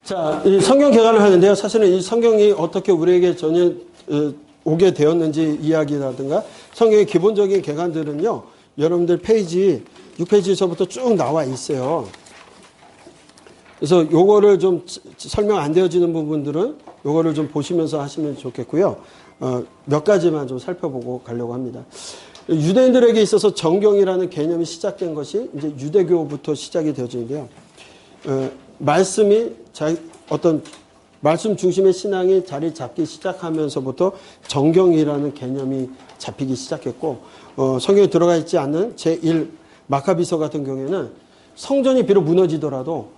자, 이 성경 개관을 하는데요. 사실은 이 성경이 어떻게 우리에게 전혀 오게 되었는지 이야기라든가 성경의 기본적인 개관들은요. 여러분들 페이지 6페이지에서부터 쭉 나와 있어요. 그래서 요거를 좀 설명 안 되어지는 부분들은 요거를 좀 보시면서 하시면 좋겠고요. 몇 가지만 좀 살펴보고 가려고 합니다. 유대인들에게 있어서 정경이라는 개념이 시작된 것이 이제 유대교부터 시작이 되어지는데요. 말씀이 어떤 말씀 중심의 신앙이 자리 잡기 시작하면서부터 정경이라는 개념이 잡히기 시작했고, 성경에 들어가 있지 않는 제1 마카비서 같은 경우에는 성전이 비록 무너지더라도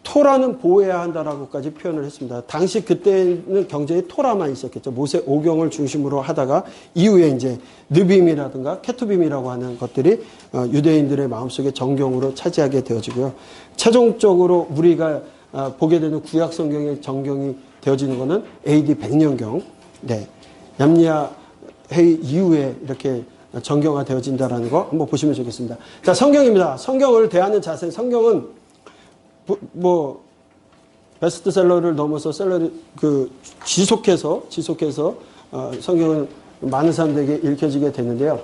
토라는 보호해야 한다라고까지 표현을 했습니다. 당시 그때는 경제에 토라만 있었겠죠. 모세 오경을 중심으로 하다가 이후에 이제 느빔이라든가 케투빔이라고 하는 것들이 유대인들의 마음속에 정경으로 차지하게 되어지고요. 최종적으로 우리가 보게 되는 구약 성경의 정경이 되어지는 것은 AD 100년경, 네, 얌리아 회의 이후에 이렇게 정경화 되어진다라는 거 한번 보시면 좋겠습니다. 자, 성경입니다. 성경을 대하는 자세, 성경은 뭐 베스트셀러를 넘어서 지속해서 성경은 많은 사람들에게 읽혀지게 되는데요.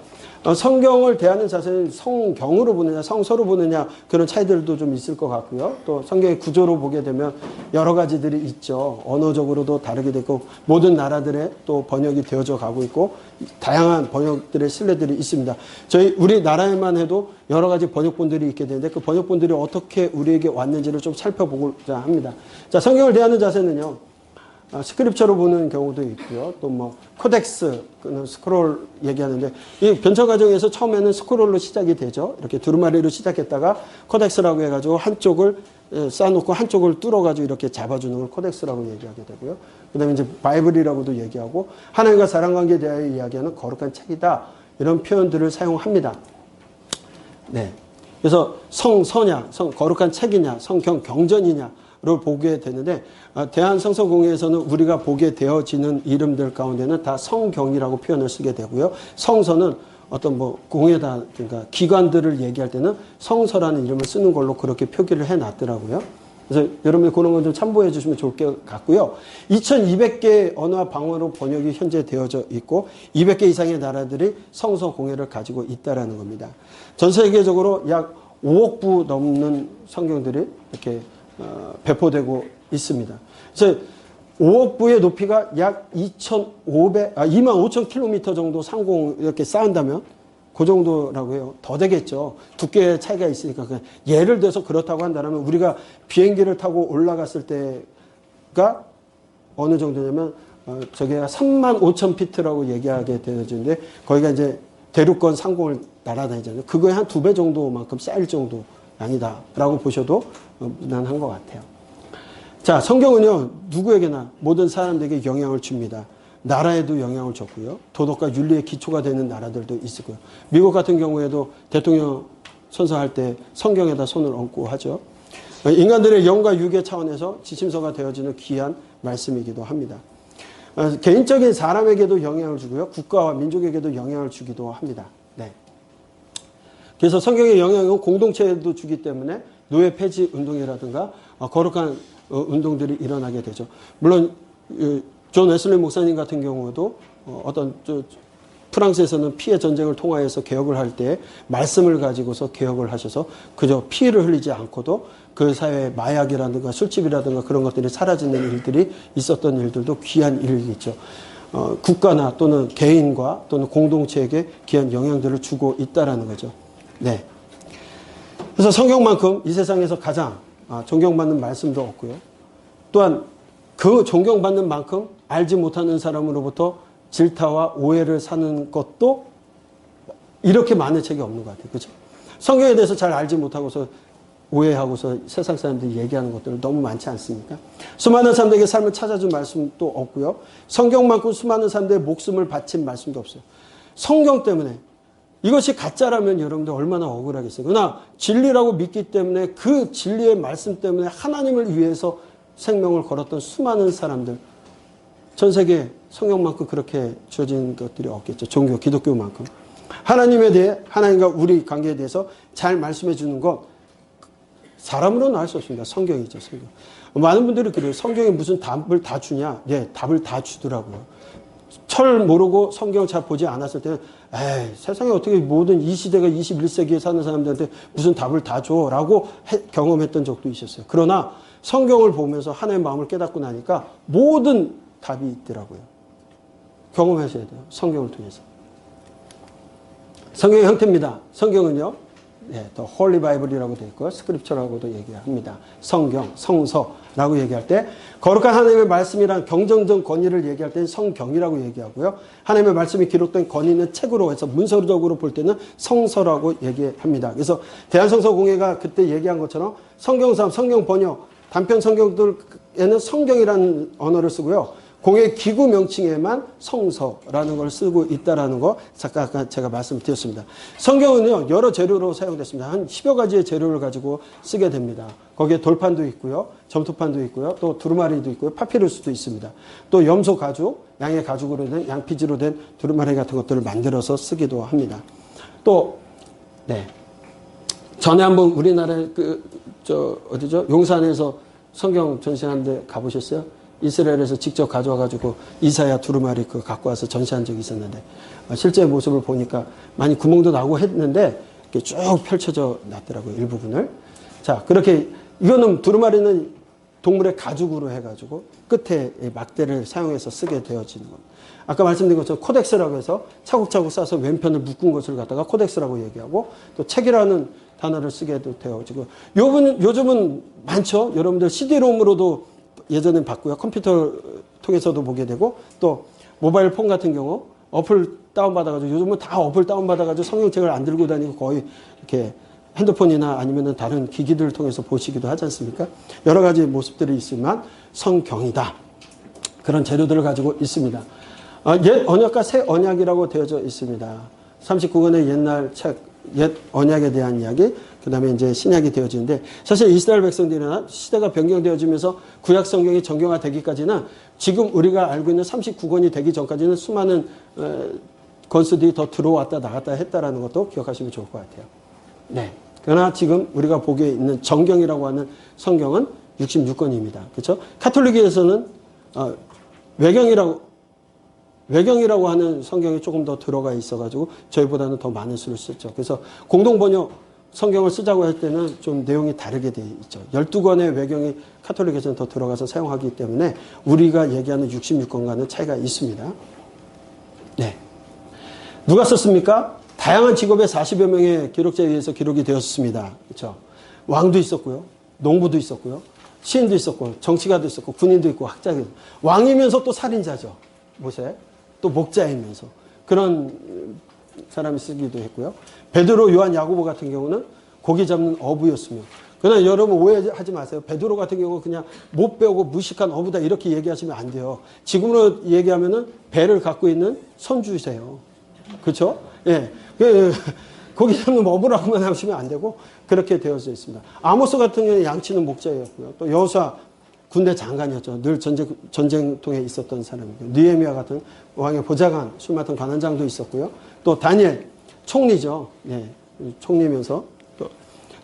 성경을 대하는 자세는 성경으로 보느냐 성서로 보느냐 그런 차이들도 좀 있을 것 같고요. 또 성경의 구조로 보게 되면 여러 가지들이 있죠. 언어적으로도 다르게 되고 모든 나라들의 또 번역이 되어져 가고 있고 다양한 번역들의 신뢰들이 있습니다. 우리나라에만 해도 여러 가지 번역본들이 있게 되는데 그 번역본들이 어떻게 우리에게 왔는지를 좀 살펴보고자 합니다. 자, 성경을 대하는 자세는요. 스크립처로 보는 경우도 있고요. 또 뭐 코덱스, 스크롤 얘기하는데 이 변처 과정에서 처음에는 스크롤로 시작이 되죠. 이렇게 두루마리로 시작했다가 코덱스라고 해가지고 한쪽을 쌓아놓고 한쪽을 뚫어가지고 이렇게 잡아주는 걸 코덱스라고 얘기하게 되고요. 그다음에 이제 바이블이라고도 얘기하고 하나님과 사랑관계에 대하여 이야기하는 거룩한 책이다. 이런 표현들을 사용합니다. 네. 그래서 성서냐, 거룩한 책이냐, 성경 경전이냐. 를 보게 되는데 대한성서공회에서는 우리가 보게 되어지는 이름들 가운데는 다 성경이라고 표현을 쓰게 되고요. 성서는 어떤 뭐 공회다든가 기관들을 얘기할 때는 성서라는 이름을 쓰는 걸로 그렇게 표기를 해놨더라고요. 그래서 여러분이 그런 건 좀 참고해 주시면 좋을 것 같고요. 2200개 언어와 방언으로 번역이 현재 되어져 있고 200개 이상의 나라들이 성서공회를 가지고 있다라는 겁니다. 전 세계적으로 약 5억 부 넘는 성경들이 이렇게 배포되고 있습니다. 그래서 5억 부의 높이가 약 25,000km 정도 상공 이렇게 쌓은다면 그 정도라고 해요. 더 되겠죠. 두께의 차이가 있으니까. 예를 들어서 그렇다고 한다면 우리가 비행기를 타고 올라갔을 때가 어느 정도냐면 저게 35,000피트라고 얘기하게 되어지는데 거기가 이제 대륙권 상공을 날아다니잖아요. 그거의 한 2배 정도만큼 쌓일 정도 아니다라고 보셔도 무난한 것 같아요. 자, 성경은요 누구에게나 모든 사람들에게 영향을 줍니다. 나라에도 영향을 줬고요. 도덕과 윤리의 기초가 되는 나라들도 있고요. 미국 같은 경우에도 대통령 선서할 때 성경에다 손을 얹고 하죠. 인간들의 영과 육의 차원에서 지침서가 되어지는 귀한 말씀이기도 합니다. 개인적인 사람에게도 영향을 주고요. 국가와 민족에게도 영향을 주기도 합니다. 네. 그래서 성경의 영향은 공동체에도 주기 때문에 노예 폐지 운동이라든가 거룩한 운동들이 일어나게 되죠. 물론 존 웨슬리 목사님 같은 경우도 어떤 프랑스에서는 피해 전쟁을 통하여서 개혁을 할 때 말씀을 가지고서 개혁을 하셔서 그저 피를 흘리지 않고도 그 사회에 마약이라든가 술집이라든가 그런 것들이 사라지는 일들이 있었던 일들도 귀한 일이겠죠. 국가나 또는 개인과 또는 공동체에게 귀한 영향들을 주고 있다라는 거죠. 네. 그래서 성경만큼 이 세상에서 가장 존경받는 말씀도 없고요. 또한 그 존경받는 만큼 알지 못하는 사람으로부터 질타와 오해를 사는 것도 이렇게 많은 책이 없는 것 같아요. 그렇죠? 성경에 대해서 잘 알지 못하고서 오해하고서 세상 사람들이 얘기하는 것들 너무 많지 않습니까? 수많은 사람들에게 삶을 찾아준 말씀도 없고요. 성경만큼 수많은 사람들의 목숨을 바친 말씀도 없어요. 성경 때문에 이것이 가짜라면 여러분들 얼마나 억울하겠어요. 그러나 진리라고 믿기 때문에 그 진리의 말씀 때문에 하나님을 위해서 생명을 걸었던 수많은 사람들, 전 세계에 성경만큼 그렇게 주어진 것들이 없겠죠. 종교, 기독교만큼. 하나님에 대해, 하나님과 우리 관계에 대해서 잘 말씀해 주는 것, 사람으로는 알 수 없습니다. 성경이죠, 성경. 많은 분들이 그래요. 성경에 무슨 답을 다 주냐? 예, 답을 다 주더라고요. 철 모르고 성경 잘 보지 않았을 때는 에이, 세상에 어떻게 모든 이 시대가 21세기에 사는 사람들한테 무슨 답을 다 줘? 라고 경험했던 적도 있었어요. 그러나 성경을 보면서 하나님의 마음을 깨닫고 나니까 모든 답이 있더라고요. 경험하셔야 돼요. 성경을 통해서. 성경의 형태입니다. 성경은요, 네, 더 홀리 바이블이라고 되어 있고요. 스크립처라고도 얘기합니다. 성경, 성서라고 얘기할 때 거룩한 하나님의 말씀이란 경정적 권위를 얘기할 때는 성경이라고 얘기하고요. 하나님의 말씀이 기록된 권위는 책으로 해서 문서적으로 볼 때는 성서라고 얘기합니다. 그래서 대한성서공회가 그때 얘기한 것처럼 성경사업, 성경 번역, 단편 성경들에는 성경이라는 언어를 쓰고요. 공회 기구 명칭에만 성서라는 걸 쓰고 있다라는 거 잠깐 제가 말씀드렸습니다. 성경은요, 여러 재료로 사용됐습니다. 한 10여 가지의 재료를 가지고 쓰게 됩니다. 거기에 돌판도 있고요, 점토판도 있고요, 또 두루마리도 있고요, 파피루스도 있습니다. 또 염소 가죽, 양의 가죽으로 된, 양피지로 된 두루마리 같은 것들을 만들어서 쓰기도 합니다. 또, 네. 전에 한번 우리나라에 어디죠? 용산에서 성경 전시하는 데 가보셨어요? 이스라엘에서 직접 가져와가지고 이사야 두루마리 그거 갖고 와서 전시한 적이 있었는데 실제 모습을 보니까 많이 구멍도 나고 했는데 이렇게 쭉 펼쳐져 놨더라고요. 일부분을. 자, 그렇게 이거는 두루마리는 동물의 가죽으로 해가지고 끝에 막대를 사용해서 쓰게 되어지는 겁니다. 아까 말씀드린 것처럼 코덱스라고 해서 차곡차곡 싸서 왼편을 묶은 것을 갖다가 코덱스라고 얘기하고 또 책이라는 단어를 쓰게도 되어지고 요즘은 많죠. 여러분들 CD롬으로도 예전엔 봤고요. 컴퓨터 통해서도 보게 되고 또 모바일 폰 같은 경우 어플 다운받아가지고 요즘은 다 어플 다운받아가지고 성경책을 안 들고 다니고 거의 이렇게 핸드폰이나 아니면 다른 기기들을 통해서 보시기도 하지 않습니까? 여러 가지 모습들이 있지만 성경이다. 그런 재료들을 가지고 있습니다. 옛 언약과 새 언약이라고 되어져 있습니다. 39권의 옛날 책, 옛 언약에 대한 이야기, 그 다음에 이제 신약이 되어지는데, 사실 이스라엘 백성들이나 시대가 변경되어지면서 구약 성경이 정경화되기까지는 지금 우리가 알고 있는 39권이 되기 전까지는 수많은 건수들이 더 들어왔다 나갔다 했다라는 것도 기억하시면 좋을 것 같아요. 네. 그러나 지금 우리가 보기에 있는 정경이라고 하는 성경은 66권입니다. 그렇죠? 카톨릭에서는 외경이라고 하는 성경이 조금 더 들어가 있어가지고 저희보다는 더 많은 수를 쓰죠. 그래서 공동번역 성경을 쓰자고 할 때는 좀 내용이 다르게 되어 있죠. 12권의 외경이 카톨릭에서는 더 들어가서 사용하기 때문에 우리가 얘기하는 66권과는 차이가 있습니다. 네. 누가 썼습니까? 다양한 직업의 40여 명의 기록자에 의해서 기록이 되었습니다. 그렇죠? 왕도 있었고요. 농부도 있었고요. 시인도 있었고 정치가도 있었고 군인도 있고 학자도 있고 왕이면서 또 살인자죠. 모세. 또 목자이면서 그런 사람이 쓰기도 했고요. 베드로, 요한, 야고보 같은 경우는 고기 잡는 어부였으며 그러나 여러분 오해하지 마세요. 베드로 같은 경우 그냥 못 배우고 무식한 어부다 이렇게 얘기하시면 안 돼요. 지금으로 얘기하면은 배를 갖고 있는 선주세요. 그렇죠? 예. 고기 잡는 어부라고만 하시면 안 되고 그렇게 되어져 있습니다. 아모스 같은 경우는 양치는 목자였고요. 또 여호수아 군대 장관이었죠. 늘 전쟁통에 있었던 사람이고 느헤미야 같은 왕의 보좌관, 술 맡은 관원장도 있었고요. 또 다니엘 총리죠. 네, 총리면서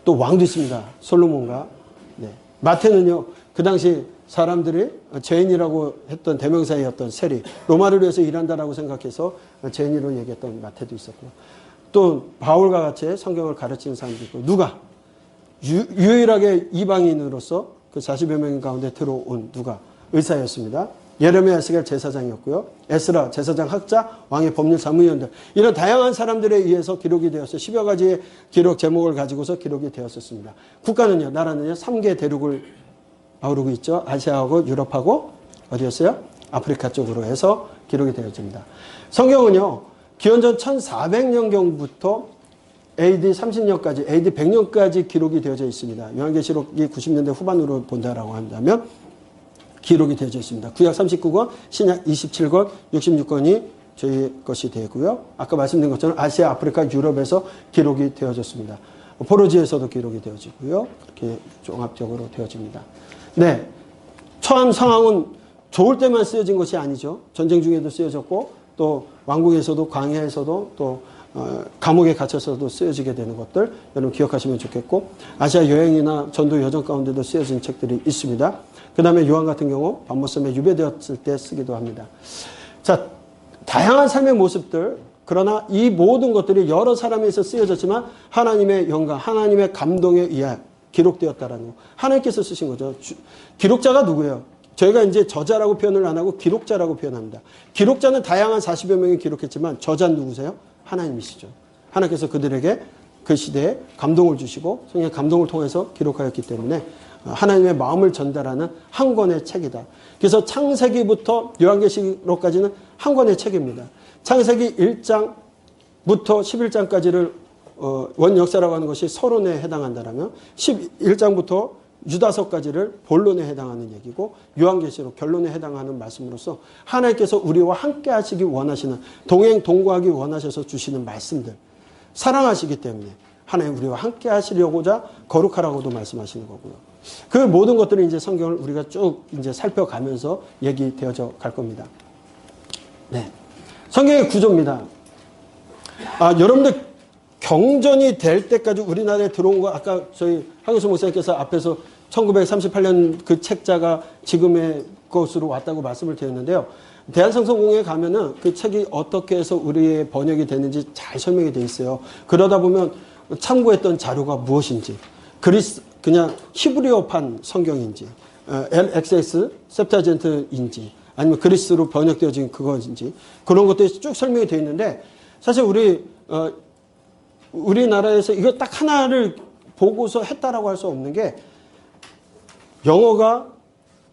또 왕도 있습니다. 솔로몬과 네. 마태는요. 그 당시 사람들이 죄인이라고 했던 대명사였던 세리 로마를 위해서 일한다라고 생각해서 죄인으로 얘기했던 마태도 있었고요. 또 바울과 같이 성경을 가르치는 사람도 있고 누가 유일하게 이방인으로서 그 40여 명 가운데 들어온 누가 의사였습니다. 예레미야 에스겔 제사장이었고요. 에스라 제사장 학자, 왕의 법률 사무위원들 이런 다양한 사람들에 의해서 기록이 되었어요. 10여 가지의 기록 제목을 가지고서 기록이 되었었습니다. 국가는요, 나라는요, 3개 대륙을 아우르고 있죠. 아시아하고 유럽하고 어디였어요? 아프리카 쪽으로 해서 기록이 되어집니다. 성경은요, 기원전 1400년경부터 AD 30년까지, AD 100년까지 기록이 되어져 있습니다. 요한계시록이 90년대 후반으로 본다라고 한다면 기록이 되어져 있습니다. 구약 39권, 신약 27권, 66권이 저희 것이 되고요. 아까 말씀드린 것처럼 아시아, 아프리카, 유럽에서 기록이 되어졌습니다. 포로지에서도 기록이 되어지고요. 그렇게 종합적으로 되어집니다. 네. 처한 상황은 좋을 때만 쓰여진 것이 아니죠. 전쟁 중에도 쓰여졌고, 또 왕궁에서도, 광야에서도, 또 감옥에 갇혀서도 쓰여지게 되는 것들 여러분 기억하시면 좋겠고, 아시아 여행이나 전도 여정 가운데도 쓰여진 책들이 있습니다. 그 다음에 요한 같은 경우 밤모섬에 유배되었을 때 쓰기도 합니다. 자, 다양한 삶의 모습들, 그러나 이 모든 것들이 여러 사람에서 쓰여졌지만 하나님의 영광, 하나님의 감동에 의해 기록되었다라는 거. 하나님께서 쓰신 거죠. 기록자가 누구예요? 저희가 이제 저자라고 표현을 안 하고 기록자라고 표현합니다. 기록자는 다양한 40여 명이 기록했지만 저자는 누구세요? 하나님이시죠. 하나님께서 그들에게 그 시대에 감동을 주시고 성령의 감동을 통해서 기록하였기 때문에 하나님의 마음을 전달하는 한 권의 책이다. 그래서 창세기부터 요한계시록까지는 한 권의 책입니다. 창세기 1장부터 11장까지를 원역사라고 하는 것이 서론에 해당한다라면 11장부터 유다서까지를 본론에 해당하는 얘기고 요한계시록 결론에 해당하는 말씀으로서 하나님께서 우리와 함께 하시기 원하시는 동행 동거하기 원하셔서 주시는 말씀들 사랑하시기 때문에 하나님 우리와 함께 하시려고자 거룩하라고도 말씀하시는 거고요. 그 모든 것들은 이제 성경을 우리가 쭉 이제 살펴가면서 얘기되어져 갈 겁니다. 네. 성경의 구조입니다. 여러분들 경전이 될 때까지 우리나라에 들어온 거 아까 저희 황교수 목사님께서 앞에서 1938년 그 책자가 지금의 것으로 왔다고 말씀을 드렸는데요. 대한성서공회에 가면은 그 책이 어떻게 해서 우리의 번역이 됐는지 잘 설명이 되어 있어요. 그러다 보면 참고했던 자료가 무엇인지, 그냥 히브리어판 성경인지, LXX 셉타젠트인지, 아니면 그리스로 번역되어진 그것인지 그런 것들이 쭉 설명이 되어 있는데 사실 우리나라에서 이거 딱 하나를 보고서 했다라고 할 수 없는 게 영어가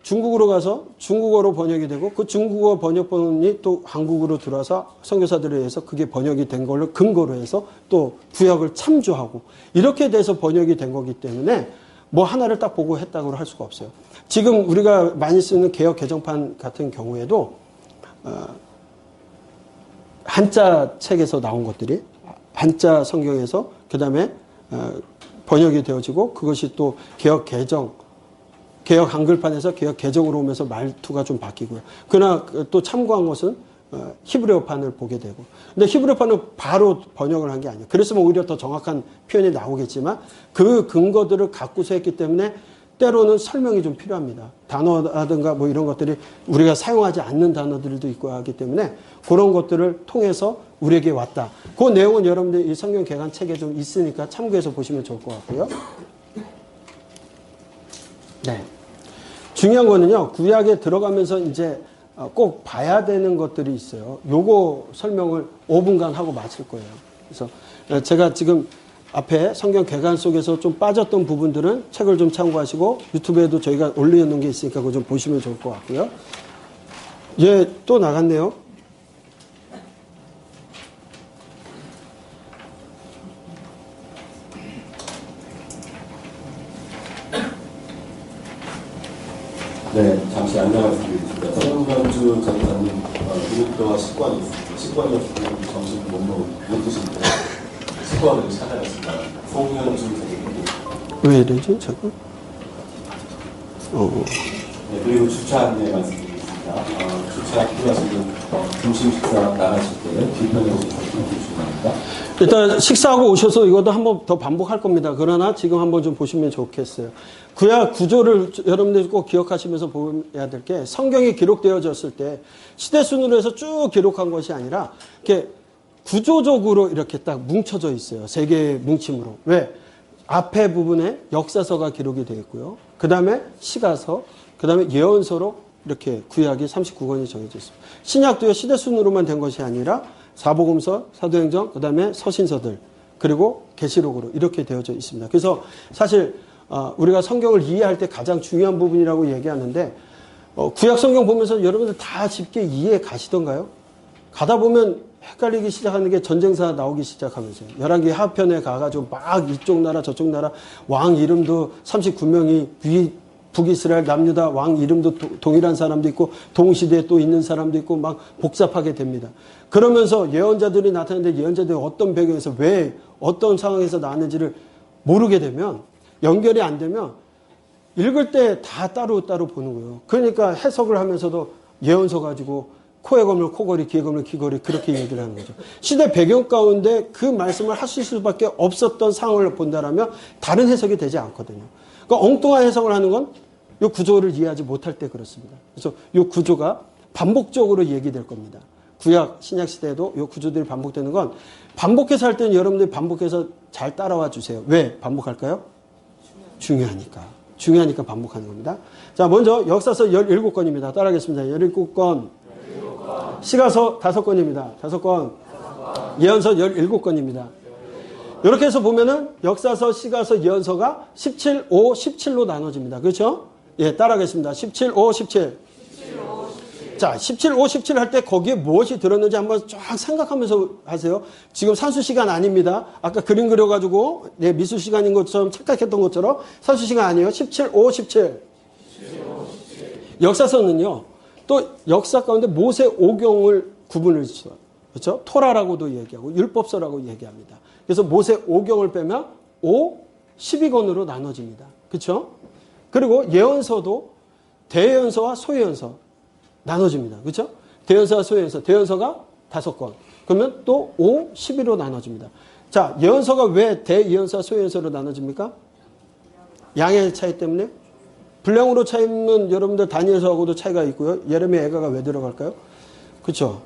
중국으로 가서 중국어로 번역이 되고 그 중국어 번역본이 또 한국으로 들어와서 선교사들에 의해서 그게 번역이 된 걸로 근거로 해서 또 구약을 참조하고 이렇게 돼서 번역이 된 거기 때문에 뭐 하나를 딱 보고 했다고 할 수가 없어요. 지금 우리가 많이 쓰는 개역 개정판 같은 경우에도 한자 책에서 나온 것들이 한자 성경에서 그 다음에 번역이 되어지고 그것이 또 개역 한글판에서 개역 개정으로 오면서 말투가 좀 바뀌고요. 그러나 또 참고한 것은 히브리어판을 보게 되고. 근데 히브리어판은 바로 번역을 한 게 아니에요. 그랬으면 오히려 더 정확한 표현이 나오겠지만 그 근거들을 갖고서 했기 때문에 때로는 설명이 좀 필요합니다. 단어라든가 뭐 이런 것들이 우리가 사용하지 않는 단어들도 있고 하기 때문에 그런 것들을 통해서 우리에게 왔다. 그 내용은 여러분들 이 성경 개관 책에 좀 있으니까 참고해서 보시면 좋을 것 같고요. 네. 중요한 거는요, 구약에 들어가면서 이제 꼭 봐야 되는 것들이 있어요. 요거 설명을 5분간 하고 마칠 거예요. 그래서 제가 지금 앞에 성경 개관 속에서 좀 빠졌던 부분들은 책을 좀 참고하시고 유튜브에도 저희가 올려놓은 게 있으니까 그거 좀 보시면 좋을 것 같고요. 예, 또 나갔네요. 네, 잠시 안내 말씀드리겠습니다. 서영관주 전사님 기독교와 식관이 있습니다. 식관이 없으면 점심 못 드시는데 식관을 찾아갔습니다. 송현주 선생님. 왜 이러지? 자꾸? 네, 그리고 주차 안내 말씀드리겠습니다. 주차 필요하시면 점심 식사 나가실 때 뒤편에 오셔서 주시기 바랍니다. 일단 식사하고 오셔서 이것도 한번 더 반복할 겁니다. 그러나 지금 한번 좀 보시면 좋겠어요. 구약 구조를 여러분들이 꼭 기억하시면서 보셔야 될 게 성경이 기록되어졌을 때 시대 순으로 해서 쭉 기록한 것이 아니라 이렇게 구조적으로 이렇게 딱 뭉쳐져 있어요. 세 개의 뭉침으로. 왜? 앞에 부분에 역사서가 기록이 되어 있고요. 그 다음에 시가서, 그 다음에 예언서로 이렇게 구약이 39권이 정해져 있습니다. 신약도요 시대 순으로만 된 것이 아니라 사복음서, 사도행전, 그 다음에 서신서들, 그리고 계시록으로 이렇게 되어져 있습니다. 그래서 사실 우리가 성경을 이해할 때 가장 중요한 부분이라고 얘기하는데 구약 성경 보면서 여러분들 다 쉽게 이해 가시던가요? 가다 보면 헷갈리기 시작하는 게 전쟁사 나오기 시작하면서요. 11개 하편에 가가지고 막 이쪽 나라 저쪽 나라 왕 이름도 39명이 북이스라엘 남유다 왕 이름도 동일한 사람도 있고 동시대에 또 있는 사람도 있고 막 복잡하게 됩니다. 그러면서 예언자들이 나타나는데 예언자들이 어떤 배경에서 왜 어떤 상황에서 나왔는지를 모르게 되면 연결이 안 되면 읽을 때 다 따로따로 보는 거예요. 그러니까 해석을 하면서도 예언서 가지고 코에 걸면 코걸이, 귀에 걸면 귀걸이 그렇게 얘기를 하는 거죠. 시대 배경 가운데 그 말씀을 하실 수밖에 없었던 상황을 본다라면 다른 해석이 되지 않거든요. 그러니까 엉뚱한 해석을 하는 건 이 구조를 이해하지 못할 때 그렇습니다. 그래서 이 구조가 반복적으로 얘기될 겁니다. 구약, 신약 시대에도 이 구조들이 반복되는 건 반복해서 할 때는 여러분들이 반복해서 잘 따라와 주세요. 왜 반복할까요? 중요하니까. 중요하니까 반복하는 겁니다. 자, 먼저 역사서 17권입니다. 따라하겠습니다. 17권. 시가서 5권입니다. 5권. 예언서 17권입니다. 이렇게 해서 보면은 역사서, 시가서, 예언서가 17, 5, 17로 나눠집니다. 그렇죠? 예, 따라하겠습니다. 17, 5, 17. 자, 17, 5, 17 할 때 거기에 무엇이 들었는지 한번 쫙 생각하면서 하세요. 지금 산수 시간 아닙니다. 아까 그림 그려가지고 미술 시간인 것처럼 착각했던 것처럼 산수 시간 아니에요. 17, 5, 17. 역사서는요. 또 역사 가운데 모세 오경을 구분을 지어요. 그렇죠? 토라라고도 얘기하고 율법서라고 얘기합니다. 그래서 모세 오경을 빼면 5, 12권으로 나눠집니다. 그렇죠? 그리고 예언서도 대예언서와 소예언서 나눠집니다. 그렇죠? 대연서와 소예언서. 대연서가 5권. 그러면 또 5, 12로 나눠집니다. 자, 예언서가 왜 대예언서와 소예언서로 나눠집니까? 양의 차이 때문에. 분량으로 차이는 여러분들 다니엘서하고도 차이가 있고요. 예레미야, 애가가 왜 들어갈까요? 그렇죠?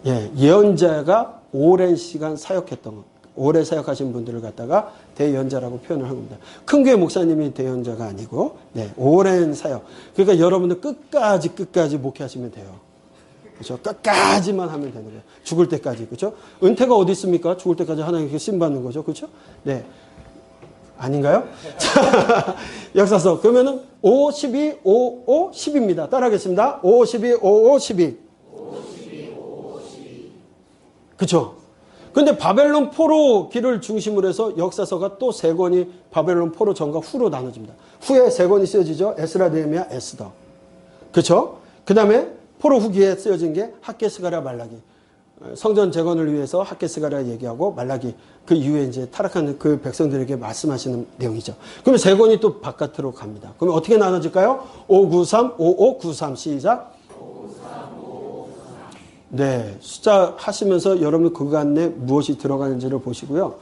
예, 예언자가 오랜 시간 사역했던 것. 오래 사역하신 분들을 갖다가 대연자라고 표현을 한 겁니다. 큰 교회 목사님이 대연자가 아니고, 네, 오랜 사역. 그러니까 여러분들 끝까지 목회하시면 돼요. 그렇죠? 끝까지만 하면 되는 거예요. 죽을 때까지. 그렇죠? 은퇴가 어디 있습니까? 죽을 때까지 하나님께 쓰임 받는 거죠. 그렇죠? 네. 아닌가요? 자, 역사서. 그러면은 5, 12, 5, 5, 10입니다. 따라하겠습니다. 5, 12, 5, 5, 12. 그렇죠? 근데 바벨론 포로 기를 중심으로 해서 역사서가 또 3권이 바벨론 포로 전과 후로 나눠집니다. 후에 3권이 쓰여지죠. 에스라, 느헤미야, 에스더. 그렇죠? 그 다음에 포로 후기에 쓰여진 게 학개스가랴, 말라기. 성전 재건을 위해서 학개스가랴 얘기하고 말라기. 그 이후에 이제 타락한 그 백성들에게 말씀하시는 내용이죠. 그러면 3권이 또 바깥으로 갑니다. 그러면 어떻게 나눠질까요? 5, 9, 3, 5, 5, 9, 3 시작. 네, 숫자 하시면서 여러분 그간 내 무엇이 들어가는지를 보시고요.